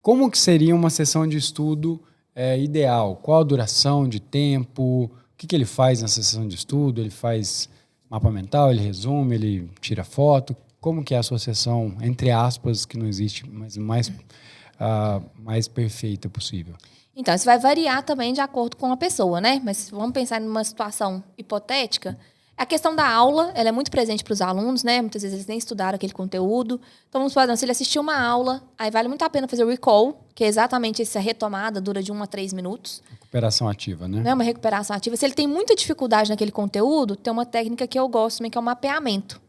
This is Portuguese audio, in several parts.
Como que seria uma sessão de estudo ideal? Qual a duração de tempo? O que ele faz na sessão de estudo? Ele faz mapa mental, ele resume, ele tira foto? Como que é a sua sessão, entre aspas, que não existe, mas mais perfeita possível? Então, isso vai variar também de acordo com a pessoa, né? Mas vamos pensar numa situação hipotética. A questão da aula, ela é muito presente para os alunos, né? Muitas vezes eles nem estudaram aquele conteúdo. Então, vamos supor, se ele assistiu uma aula, aí vale muito a pena fazer o recall, que é exatamente essa retomada, dura de 1 a 3 minutos. Recuperação ativa, né? Não é uma recuperação ativa. Se ele tem muita dificuldade naquele conteúdo, tem uma técnica que eu gosto também, que é o mapeamento.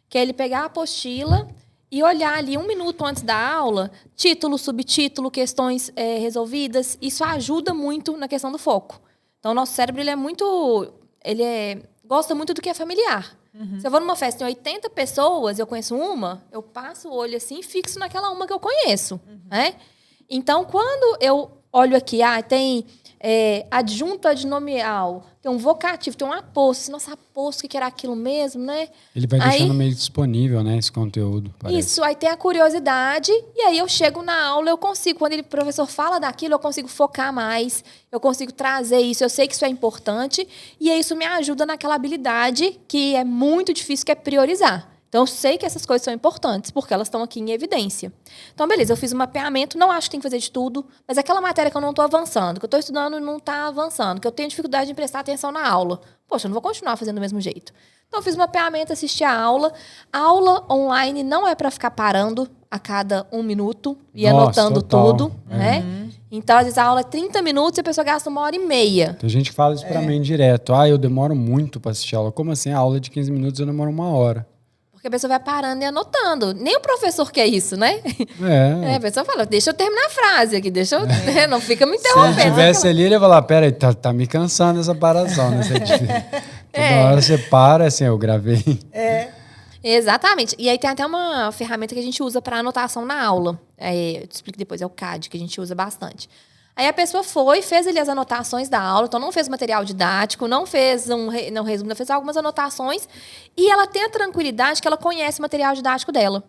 Que é ele pegar a apostila e olhar ali 1 minuto antes da aula, título, subtítulo, questões resolvidas. Isso ajuda muito na questão do foco. Então, o nosso cérebro gosta muito do que é familiar. Uhum. Se eu vou numa festa tem 80 pessoas, eu conheço uma, eu passo o olho assim e fixo naquela uma que eu conheço. Uhum. Né? Então, quando eu olho aqui, tem adjunto adnomial, tem um vocativo, tem um aposto. Nossa, aposto, o que era aquilo mesmo, né? Ele vai deixando meio disponível, né, esse conteúdo. Parece. Isso, aí tem a curiosidade, e aí eu chego na aula, eu consigo, quando o professor fala daquilo, eu consigo focar mais, eu consigo trazer isso, eu sei que isso é importante, e isso me ajuda naquela habilidade que é muito difícil, que é priorizar. Então, eu sei que essas coisas são importantes, porque elas estão aqui em evidência. Então, beleza, eu fiz um mapeamento, não acho que tem que fazer de tudo, mas aquela matéria que eu não estou avançando, que eu estou estudando e não está avançando, que eu tenho dificuldade em prestar atenção na aula, poxa, eu não vou continuar fazendo do mesmo jeito. Então, eu fiz um mapeamento, assisti a aula. A aula online não é para ficar parando a cada 1 minuto e anotando tudo, né? Então, às vezes, a aula é 30 minutos e a pessoa gasta 1h30. Tem gente que fala isso para mim direto. Eu demoro muito para assistir a aula. Como assim? A aula de 15 minutos eu demoro 1 hora. Porque a pessoa vai parando e anotando. Nem o professor quer isso, né? A pessoa fala, deixa eu terminar a frase aqui, não fica me interrompendo. Se ele estivesse ali, ele ia falar, peraí, tá me cansando essa paração, né? Toda hora você para, assim, eu gravei. Exatamente. E aí tem até uma ferramenta que a gente usa para anotação na aula. Eu te explico depois, é o CAD, que a gente usa bastante. Aí a pessoa fez ali as anotações da aula, então não fez material didático, não fez não resumo, não fez algumas anotações, e ela tem a tranquilidade que ela conhece o material didático dela.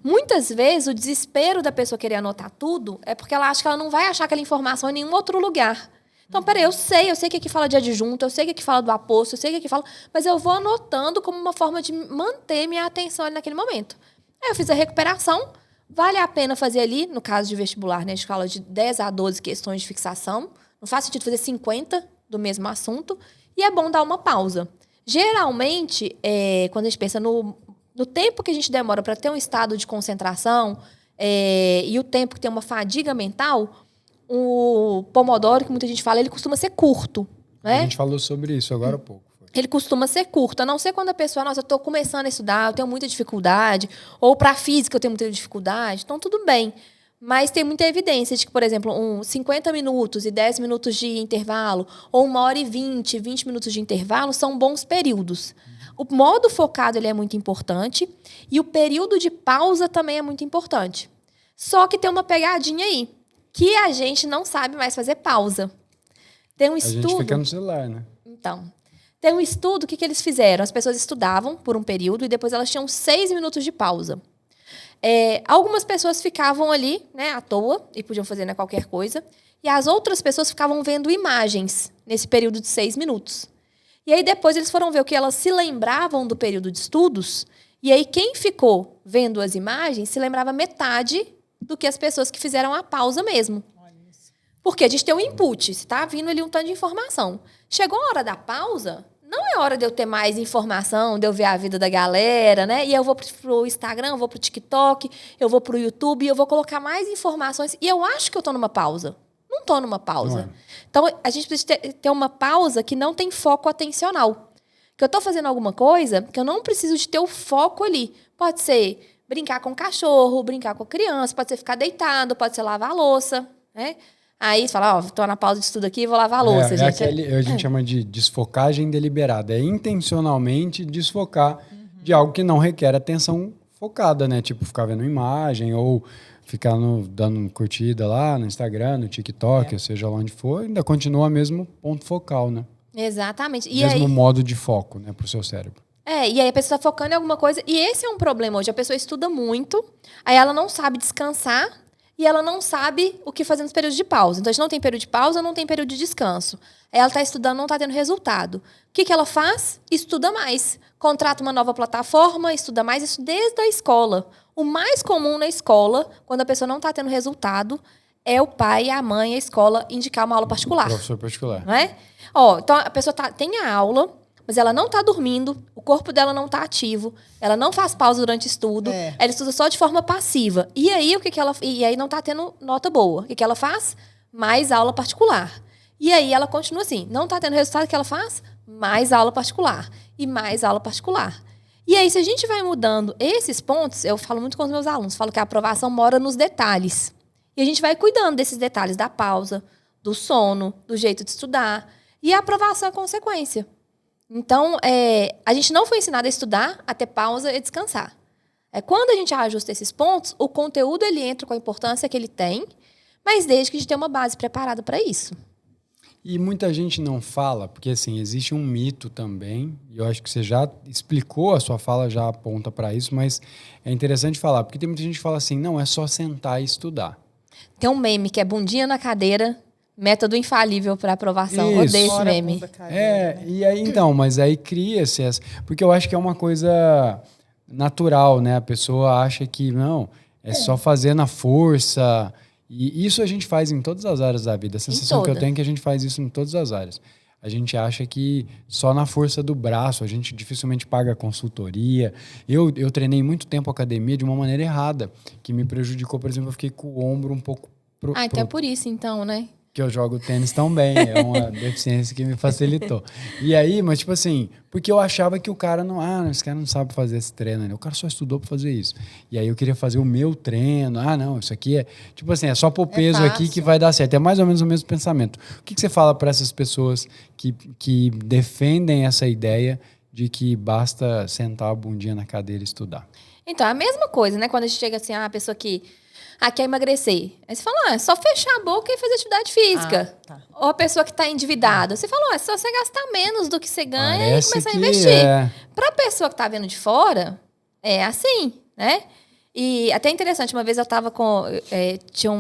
Muitas vezes, o desespero da pessoa querer anotar tudo é porque ela acha que ela não vai achar aquela informação em nenhum outro lugar. Então, peraí, eu sei que aqui fala de adjunto, eu sei que aqui fala do aposto, eu sei que aqui fala, mas eu vou anotando como uma forma de manter minha atenção ali naquele momento. Aí eu fiz a recuperação. Vale a pena fazer ali, no caso de vestibular, né? A gente fala de 10 a 12 questões de fixação. Não faz sentido fazer 50 do mesmo assunto. E é bom dar uma pausa. Geralmente, quando a gente pensa no tempo que a gente demora para ter um estado de concentração e o tempo que tem uma fadiga mental, o Pomodoro, que muita gente fala, ele costuma ser curto. Né? A gente falou sobre isso agora há pouco. Ele costuma ser curto, a não ser quando a pessoa, eu estou começando a estudar, eu tenho muita dificuldade, ou para física eu tenho muita dificuldade, então tudo bem. Mas tem muita evidência de que, por exemplo, 50 minutos e 10 minutos de intervalo, ou 1h20, 20 minutos de intervalo, são bons períodos. O modo focado ele é muito importante, e o período de pausa também é muito importante. Só que tem uma pegadinha aí, que a gente não sabe mais fazer pausa. Tem um estudo... A gente fica no celular, né? Então... Tem um estudo, o que eles fizeram? As pessoas estudavam por um período e depois elas tinham 6 minutos de pausa. Algumas pessoas ficavam ali, né, à toa, e podiam fazer qualquer coisa. E as outras pessoas ficavam vendo imagens nesse período de 6 minutos. E aí depois eles foram ver o que elas se lembravam do período de estudos. E aí quem ficou vendo as imagens se lembrava metade do que as pessoas que fizeram a pausa mesmo. Porque a gente tem um input, está vindo ali um tanto de informação. Chegou a hora da pausa, não é hora de eu ter mais informação, de eu ver a vida da galera, né? E eu vou pro Instagram, eu vou pro TikTok, eu vou pro YouTube, eu vou colocar mais informações. E eu acho que eu estou numa pausa. Não estou numa pausa. Então, a gente precisa ter uma pausa que não tem foco atencional. Que eu estou fazendo alguma coisa que eu não preciso de ter o foco ali. Pode ser brincar com o cachorro, brincar com a criança, pode ser ficar deitado, pode ser lavar a louça, né? Aí você fala, estou na pausa de estudo aqui e vou lavar a louça, gente. A gente chama de desfocagem deliberada. É intencionalmente desfocar de algo que não requer atenção focada, né? Tipo, ficar vendo imagem ou ficar dando curtida lá no Instagram, no TikTok, ou seja lá onde for, ainda continua mesmo ponto focal, né? Exatamente. E mesmo aí, modo de foco, né, pro seu cérebro. E aí a pessoa está focando em alguma coisa. E esse é um problema hoje. A pessoa estuda muito, aí ela não sabe descansar. e ela não sabe o que fazer nos períodos de pausa. Então, a gente não tem período de pausa, não tem período de descanso. Ela está estudando, não está tendo resultado. O que ela faz? Estuda mais. Contrata uma nova plataforma, estuda mais, isso desde a escola. O mais comum na escola, quando a pessoa não está tendo resultado, é o pai, a mãe, a escola indicar uma aula particular. Professor particular. Não é? Então, a pessoa tem a aula, mas ela não está dormindo, o corpo dela não está ativo, ela não faz pausa durante o estudo, ela estuda só de forma passiva. E aí, e aí não está tendo nota boa. O que ela faz? Mais aula particular. E aí ela continua assim, não está tendo resultado, o que ela faz? Mais aula particular. E mais aula particular. E aí, se a gente vai mudando esses pontos, eu falo muito com os meus alunos, falo que a aprovação mora nos detalhes. E a gente vai cuidando desses detalhes da pausa, do sono, do jeito de estudar. E a aprovação é consequência. Então, a gente não foi ensinado a estudar, a ter pausa e descansar. Quando a gente ajusta esses pontos, o conteúdo ele entra com a importância que ele tem, mas desde que a gente tenha uma base preparada para isso. E muita gente não fala, porque assim, existe um mito também, e eu acho que você já explicou, a sua fala já aponta para isso, mas é interessante falar, porque tem muita gente que fala assim, não, é só sentar e estudar. Tem um meme que é bundinha na cadeira, método infalível para aprovação. Isso. Odeio esse meme. E aí então, mas aí cria-se essa, porque eu acho que é uma coisa natural, né? A pessoa acha que não, é só fazer na força. E isso a gente faz em todas as áreas da vida. A sensação que eu tenho é que a gente faz isso em todas as áreas. A gente acha que só na força do braço, a gente dificilmente paga consultoria. Eu treinei muito tempo academia de uma maneira errada, que me prejudicou, por exemplo, eu fiquei com o ombro um pouco... Então é por isso, então, né? Que eu jogo tênis tão bem, é uma deficiência que me facilitou. E aí, mas tipo assim, porque eu achava que o cara não, esse cara não sabe fazer esse treino, né? O cara só estudou pra fazer isso. E aí eu queria fazer o meu treino, não, isso aqui é, tipo assim, é só pôr peso aqui que vai dar certo. É mais ou menos o mesmo pensamento. O que você fala para essas pessoas que defendem essa ideia de que basta sentar a bundinha na cadeira e estudar? Então, é a mesma coisa, né? Quando a gente chega assim, a pessoa que quer emagrecer. Aí você fala, é só fechar a boca e fazer atividade física. Ou a pessoa que está endividada. Você fala, é só você gastar menos do que você ganha e começar a investir. Para a pessoa que está vendo de fora, é assim, né? E até interessante, uma vez eu estava com... tinha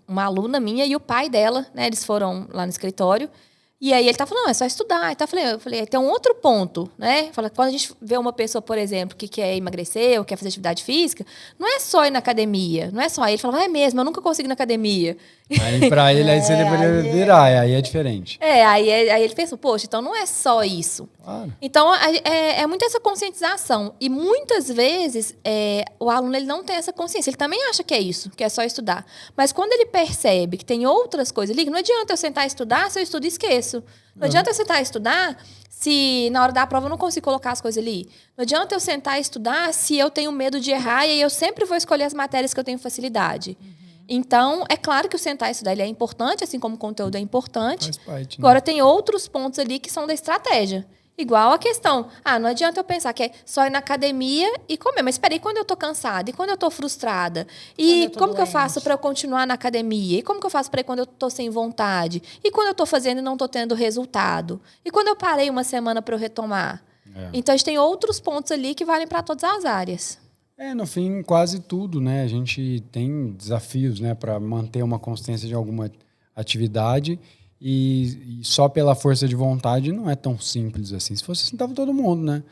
uma aluna minha e o pai dela, né? Eles foram lá no escritório. E aí ele tá falando, é só estudar. Então eu falei, tem um outro ponto, né? Quando a gente vê uma pessoa, por exemplo, que quer emagrecer ou quer fazer atividade física, não é só ir na academia, não é só ir. Ele fala, é mesmo, eu nunca consigo ir na academia. Aí pra ele, aí você deveria virar, aí é diferente. Aí ele pensa, poxa, então não é só isso. Claro. Então, é muito essa conscientização. E muitas vezes, o aluno ele não tem essa consciência. Ele também acha que é isso, que é só estudar. Mas quando ele percebe que tem outras coisas ali, não adianta eu sentar e estudar se eu estudo e esqueço. Não adianta eu sentar e estudar se na hora da prova eu não consigo colocar as coisas ali. Não adianta eu sentar e estudar se eu tenho medo de errar e aí eu sempre vou escolher as matérias que eu tenho facilidade. Então, é claro que o sentar e estudar ele é importante, assim como o conteúdo é importante. Faz parte, né? Agora, tem outros pontos ali que são da estratégia. Igual a questão, não adianta eu pensar que é só ir na academia e comer. Mas espera aí, quando eu tô cansada? E quando eu tô frustrada? E como que eu faço para eu continuar na academia? E como que eu faço para quando eu tô sem vontade? E quando eu tô fazendo e não tô tendo resultado? E quando eu parei uma semana para eu retomar? Então, a gente tem outros pontos ali que valem para todas as áreas. No fim, quase tudo, né? A gente tem desafios, né, para manter uma consistência de alguma atividade e só pela força de vontade não é tão simples assim. Se fosse assim, tava todo mundo, né?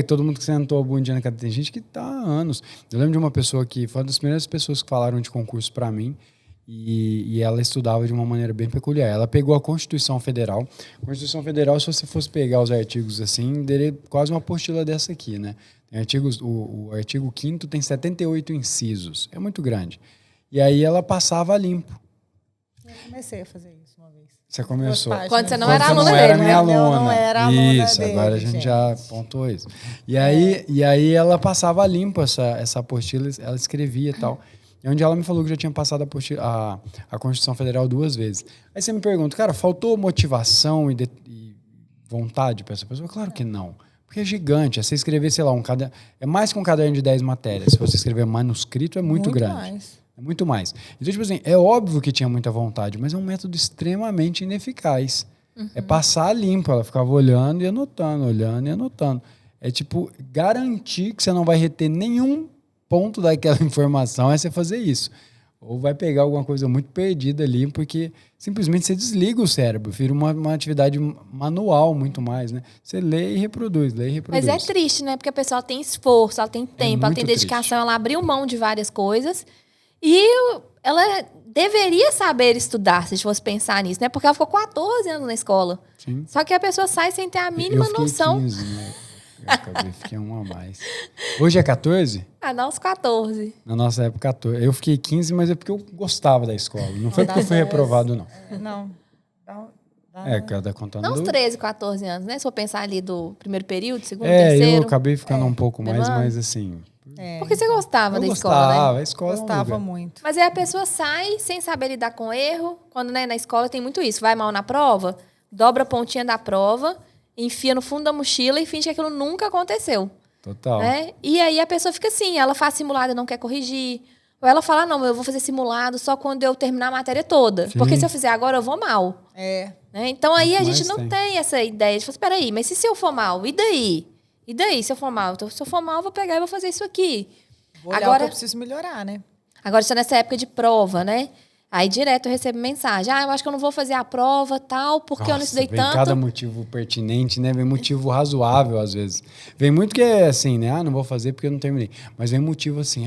Todo mundo que sentou a bundinha na cadeira. Tem gente que tá há anos. Eu lembro de uma pessoa que foi uma das primeiras pessoas que falaram de concurso para mim e ela estudava de uma maneira bem peculiar. Ela pegou a Constituição Federal. A Constituição Federal, se você fosse pegar os artigos assim, daria quase uma apostila dessa aqui, né? O artigo 5º tem 78 incisos. É muito grande. E aí ela passava limpo. Eu comecei a fazer isso uma vez. Você começou. Quando você não era aluna dele. né? Minha aluna. Não era aluna isso, dele, agora a gente já apontou isso. E aí ela passava limpo essa apostila, ela escrevia e tal. E onde ela me falou que já tinha passado a Constituição Federal 2 vezes. Aí você me pergunta, cara, faltou motivação e vontade para essa pessoa? Claro que não. Porque é gigante. É você escrever, sei lá, é mais que um caderno de 10 matérias. Se você escrever manuscrito, é muito grande. Mais. É muito mais. Então, tipo assim, é óbvio que tinha muita vontade, mas é um método extremamente ineficaz. É passar limpo. Ela ficava olhando e anotando, olhando e anotando. É tipo, garantir que você não vai reter nenhum ponto daquela informação é você fazer isso. ou vai pegar alguma coisa muito perdida ali, porque simplesmente você desliga o cérebro, vira uma atividade manual muito mais, né? Você lê e reproduz, lê e reproduz. Mas é triste, né? Porque a pessoa tem esforço, ela tem tempo, ela tem muito dedicação, triste. ela abriu mão de várias coisas. E ela deveria saber estudar, se a gente fosse pensar nisso, né? Porque ela ficou 14 anos na escola. Sim. Só que a pessoa sai sem ter a mínima Eu fiquei noção. 15, né? Eu acabei, fiquei um a mais. Hoje é 14? Ah, não, aos 14. Na nossa época, 14. Eu fiquei 15, mas é porque eu gostava da escola. Não foi porque eu fui reprovado, não. Não. É, cada contando. Não uns 13, 14 anos, né? Se eu pensar ali do primeiro período, segundo, É, terceiro. eu acabei ficando um pouco mais, Demanda. mas assim. Porque você gostava Eu da gostava, escola, né? a escola é um Gostava lugar. muito. Mas aí a pessoa sai sem saber lidar com erro. Quando, né, na escola tem muito isso. Vai mal na prova, dobra a pontinha da prova, enfia no fundo da mochila e finge que aquilo nunca aconteceu. Total. Né? E aí a pessoa fica assim, ela faz simulado e não quer corrigir. Ou ela fala, não, eu vou fazer simulado só quando eu terminar a matéria toda. Sim. Porque se eu fizer agora, eu vou mal. É. Né? Então aí Muito a gente mais não tem. tem essa ideia de falar, espera aí, mas se eu for mal, e daí? E daí se eu for mal? Então, se eu for mal, eu vou pegar e vou fazer isso aqui. Vou olhar o Agora- que eu preciso melhorar, né? Agora está nessa época de prova, né? Aí direto eu recebo mensagem, eu acho que eu não vou fazer a prova, tal, porque eu não Nossa, estudei vem tanto. cada motivo pertinente, né? Vem motivo razoável, às vezes. Vem muito que é assim, né? Ah, não vou fazer porque eu não terminei. Mas vem motivo assim,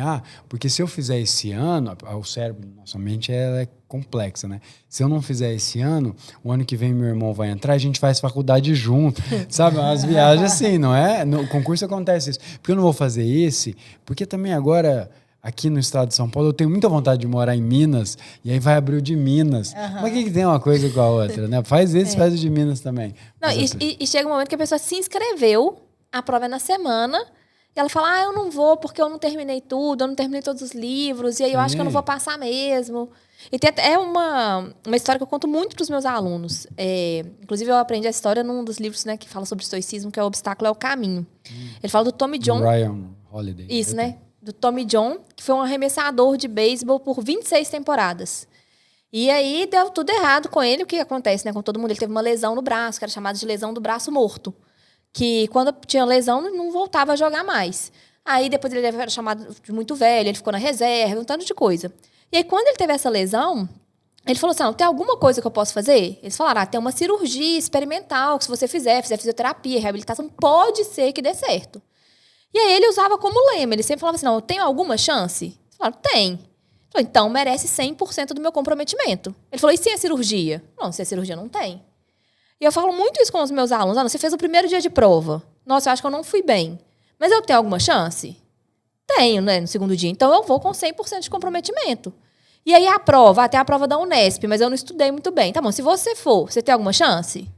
porque se eu fizer esse ano, o cérebro, nossa mente ela é complexa, né? Se eu não fizer esse ano, o ano que vem meu irmão vai entrar, a gente faz faculdade junto, sabe? Umas viagens assim, não é? No concurso acontece isso. Porque eu não vou fazer esse, porque também agora... Aqui no estado de São Paulo, eu tenho muita vontade de morar em Minas, e aí vai abrir o de Minas. Mas o que tem uma coisa com a outra, né? Faz esse, faz o de Minas também. Não, Mas assim, e chega um momento que a pessoa se inscreveu, a prova é na semana, e ela fala, eu não vou porque eu não terminei tudo, eu não terminei todos os livros, e aí eu acho que eu não Sim. vou passar mesmo. E tem até uma história que eu conto muito para os meus alunos. Inclusive, eu aprendi a história num dos livros, né, que fala sobre estoicismo, que é O Obstáculo é o Caminho. Ele fala do Tommy John. Ryan Holiday. Isso, né? Do Tommy John, que foi um arremessador de beisebol por 26 temporadas. E aí deu tudo errado com ele. O que acontece, né? Com todo mundo, ele teve uma lesão no braço, que era chamada de lesão do braço morto. Que quando tinha lesão, não voltava a jogar mais. Aí depois ele era chamado de muito velho, ele ficou na reserva, um tanto de coisa. E aí quando ele teve essa lesão, ele falou assim, tem alguma coisa que eu posso fazer? Eles falaram, tem uma cirurgia experimental, que se você fizer fisioterapia, reabilitação, pode ser que dê certo. E aí ele usava como lema, ele sempre falava assim, eu tenho alguma chance? Eles falaram, tem. Ele falou, então merece 100% do meu comprometimento. Ele falou, e sem a cirurgia? Não, sem a cirurgia não tem. E eu falo muito isso com os meus alunos. Você fez o primeiro dia de prova. Nossa, eu acho que eu não fui bem. Mas eu tenho alguma chance? Tenho, né, no segundo dia. Então eu vou com 100% de comprometimento. E aí a prova, até a prova da Unesp, mas eu não estudei muito bem. Tá bom, se você for, você tem alguma chance?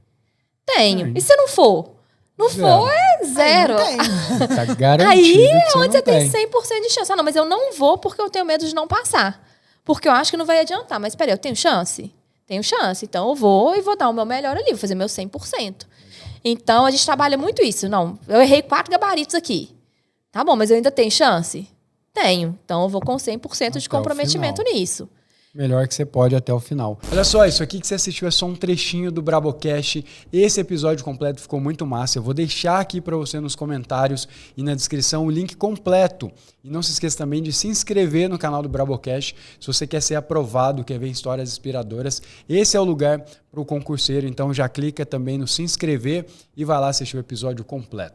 Tenho. E se não for? Não for, é zero. Aí não tem. Tá garantido Aí que é você onde não você tem tem. 100% de chance. Não, mas eu não vou porque eu tenho medo de não passar. Porque eu acho que não vai adiantar. Mas peraí, eu tenho chance? Tenho chance. Então eu vou e vou dar o meu melhor ali, vou fazer meu 100%. Então a gente trabalha muito isso. Não, eu errei 4 gabaritos aqui. Tá bom, mas eu ainda tenho chance? Tenho. Então eu vou com 100% de Até o comprometimento final. nisso. Melhor que você pode até o final. Olha só, isso aqui que você assistiu é só um trechinho do Brabocast. Esse episódio completo ficou muito massa. Eu vou deixar aqui para você nos comentários e na descrição o link completo. E não se esqueça também de se inscrever no canal do Brabocast. Se você quer ser aprovado, quer ver histórias inspiradoras, esse é o lugar para o concurseiro. Então já clica também no se inscrever e vai lá assistir o episódio completo.